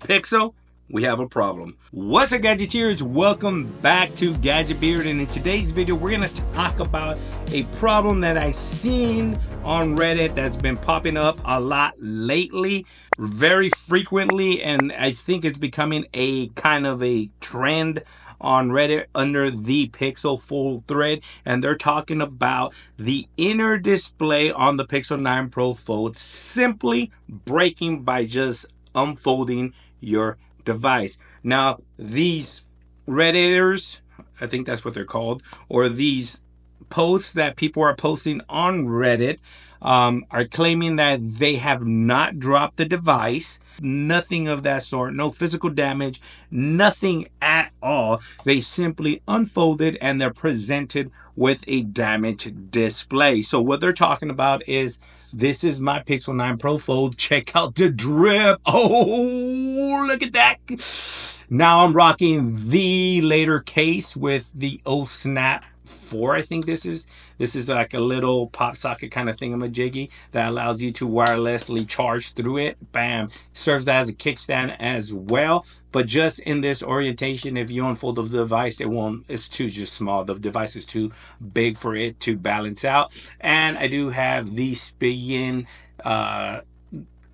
Pixel, we have a problem. What's up, gadgeteers? Welcome back to Gadget Beard, and in today's video we're gonna talk about a problem that I've seen on Reddit that's been popping up a lot lately, very frequently, and I think it's becoming a kind of a trend on Reddit under the Pixel Fold thread, and they're talking about the inner display on the Pixel 9 Pro Fold simply breaking by just unfolding your device. Now, these Redditors, I think that's what they're called, or these posts that people are posting on Reddit are claiming that they have not dropped the device. Nothing of that sort, no physical damage, nothing at all. They simply unfolded and they're presented with a damaged display. So what they're talking about is, this is my Pixel 9 Pro Fold. Check out the drip. Oh, look at that. Now I'm rocking the later case with the Snap 4, I think this is. This is like a little pop socket kind of thingamajiggy that allows you to wirelessly charge through it. Bam. Serves as a kickstand as well. But just in this orientation, if you unfold the device, it's too just small. The device is too big for it to balance out. And I do have the Spigen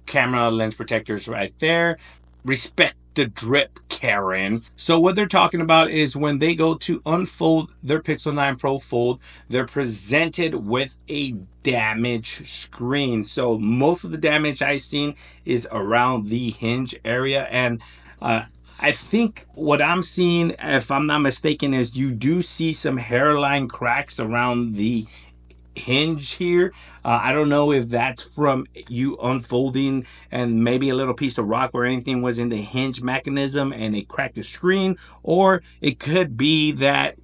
camera lens protectors right there. Respect the drip, Karen. So what they're talking about is when they go to unfold their Pixel 9 Pro Fold, they're presented with a damaged screen. So most of the damage I've seen is around the hinge area, and I think what I'm seeing, if I'm not mistaken, is you do see some hairline cracks around the hinge here. I don't know if that's from you unfolding and maybe a little piece of rock or anything was in the hinge mechanism and it cracked the screen, or it could be that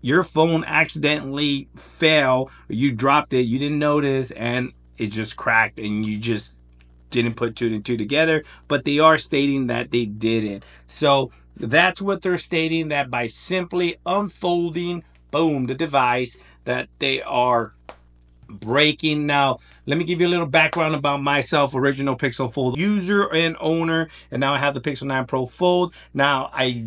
your phone accidentally fell, or you dropped it, you didn't notice, and it just cracked and you just didn't put two and two together. But they are stating that they didn't. So that's what they're stating, that by simply unfolding, boom, the device, that they are breaking. Now, let me give you a little background about myself. Original Pixel Fold user and owner, and now I have the Pixel 9 Pro Fold. Now, I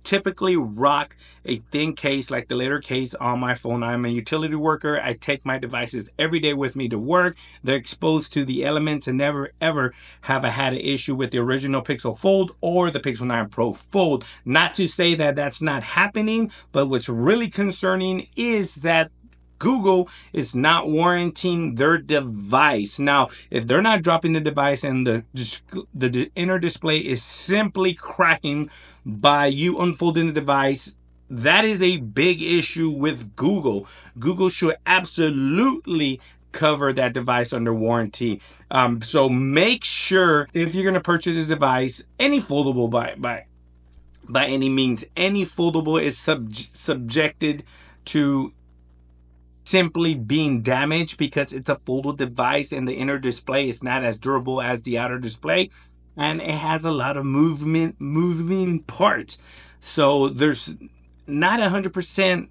typically rock a thin case like the later case on my phone. I'm a utility worker. I take my devices every day with me to work. They're exposed to the elements, and never ever have I had an issue with the original Pixel Fold or the Pixel 9 Pro Fold. Not to say that that's not happening, but what's really concerning is that Google is not warranting their device. Now, if they're not dropping the device and the inner display is simply cracking by you unfolding the device, that is a big issue with Google. Google should absolutely cover that device under warranty. So make sure, if you're going to purchase a device, any foldable by any means, any foldable is subjected to simply being damaged because it's a foldable device and the inner display is not as durable as the outer display, and it has a lot of moving parts. So there's not 100%,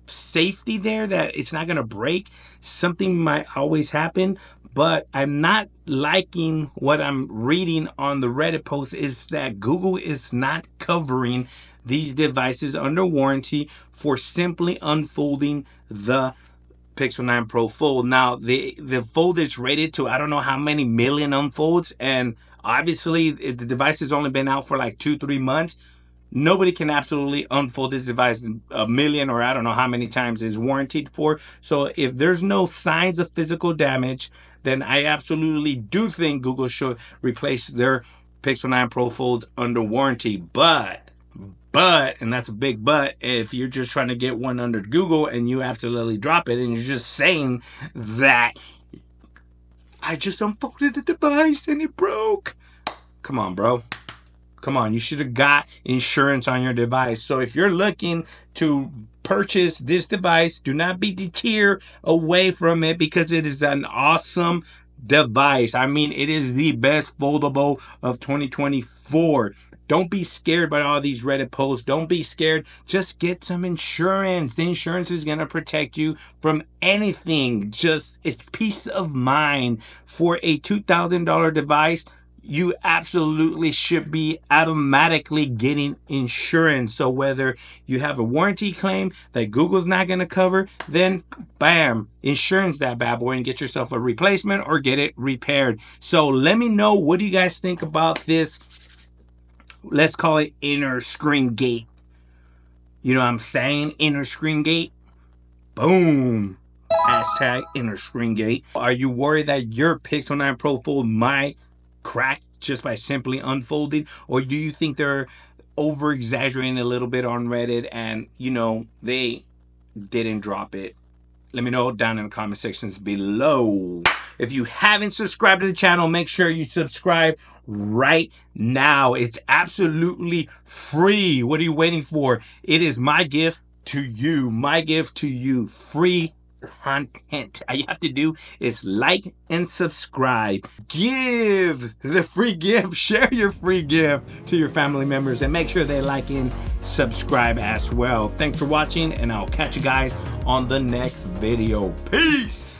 safety there that it's not going to break. Something might always happen, but I'm not liking what I'm reading on the Reddit post is that Google is not covering these devices under warranty for simply unfolding the Pixel 9 Pro Fold. Now, the fold is rated to I don't know how many million unfolds, and obviously the device has only been out for like 2-3 months. Nobody can absolutely unfold this device a million, or I don't know how many times is warranted for. So if there's no signs of physical damage, then I absolutely do think Google should replace their Pixel 9 Pro Fold under warranty. But, and that's a big but, if you're just trying to get one under Google and you absolutely drop it and you're just saying that I just unfolded the device and it broke. Come on, bro. Come on, you should have got insurance on your device. So if you're looking to purchase this device, do not be deterred away from it, because it is an awesome device. I mean, it is the best foldable of 2024. Don't be scared by all these Reddit posts. Don't be scared. Just get some insurance. The insurance is going to protect you from anything. Just, it's peace of mind for a $2,000 device. you absolutely should be automatically getting insurance. So whether you have a warranty claim that Google's not going to cover, then bam, insurance that bad boy and get yourself a replacement or get it repaired. So let me know, what do you guys think about this? Let's call it inner screen gate. You know what I'm saying? Inner screen gate. Boom. Hashtag inner screen gate. Are you worried that your Pixel 9 Pro Fold might crack just by simply unfolding? Or do you think they're over exaggerating a little bit on Reddit and, you know, they didn't drop it? Let me know down in the comment sections below. If you haven't subscribed to the channel, make sure you subscribe right now. It's absolutely free. What are you waiting for? It is my gift to you. My gift to you. Free content. All you have to do is like and subscribe. Give the free gift. Share your free gift to your family members and make sure they like and subscribe as well. Thanks for watching, and I'll catch you guys on the next video. Peace.